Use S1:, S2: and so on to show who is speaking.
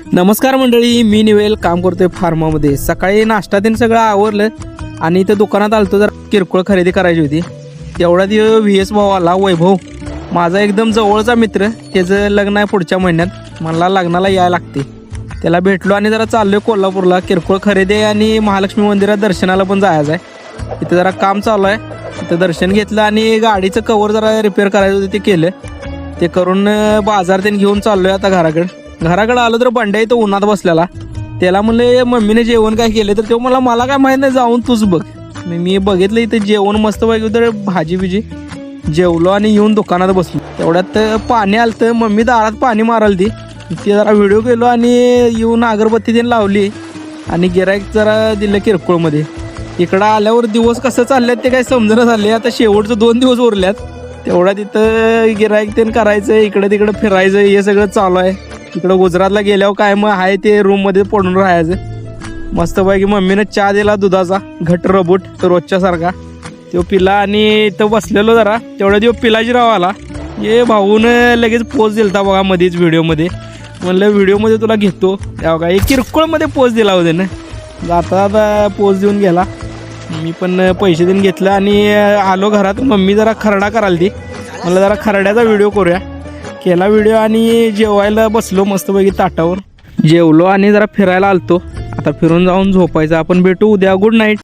S1: नमस्कार मंडळी, मी निवेल काम करतोय फार्मामध्ये. सकाळी नाश्ता तीन सगळं आवरलं आणि इथं दुकानात आलतो, जर किरकोळ खरेदी करायची होती. तेवढा दिवस VS भाऊ आला, वैभव माझा एकदम जवळचा मित्र. त्याचं लग्न आहे पुढच्या महिन्यात, मला लग्नाला यायला लागते. त्याला भेटलो आणि जरा चाललोय कोल्हापूरला. किरकोळ खरेदी आणि महालक्ष्मी मंदिरात दर्शनाला पण जायचं आहे. इथं जरा काम चालू आहे. तिथं दर्शन घेतलं आणि गाडीचं कवर जरा रिपेअर करायचं होतं, ते केलं. ते करून बाजार त्यांनी घेऊन चाललोय आता घराकडे आलो तर बंड्या इथं उन्हात बसलेला. त्याला म्हणलं मम्मीने जेवण काय केलं, तर तो मला काय माहीत नाही, जाऊन तूच बघ. मी बघितलं इथं जेवण मस्त पाहिजे तर भाजी बिजी जेवलो आणि येऊन दुकानात बसलो. तेवढ्यात पाणी आलतं, मम्मी दारात पाणी माराल ती जरा व्हिडिओ केलो आणि येऊन अगरबत्ती त्यांनी लावली आणि गिराईक जरा दिलं किरकोळमध्ये. इकडं आल्यावर दिवस कसं चालल्यात ते काही समजणं झाले. आता शेवटचं 2 दिवस उरल्यात. तेवढा तिथं गिराईक ते करायचं, इकडं तिकडं फिरायचं, हे सगळं चालू आहे. तिकडं गुजरातला गेल्यावर काय मग आहे ते रूममध्ये पडून राहायचं. मस्तपैकी मम्मीनं चहा दिला दुधाचा घट रबूट रोजच्या सारखा. तो पिला आणि इथं बसलेलो जरा. तेवढ्या दिवस पिलाजीराव आला. हे भाऊन लगेच पोज दिलता बघा मध्येच व्हिडिओमध्ये. म्हणलं व्हिडिओमध्ये तुला घेतो. तेव्हा काय किरकोळमध्ये पोज दिला होते ना, जाता पोज देऊन गेला. मी पण पैसे देऊन घेतलं आणि आलो घरात. मम्मी जरा खरडा कराल ती, मला जरा खरड्याचा व्हिडिओ करूया. केला व्हिडिओ आणि जेवायला बसलो मस्तपैकी ताटावर. जेवलो आणि जरा फिरायला आलतो. आता फिरून जाऊन झोपायचं. आपण भेटू उद्या. Good night.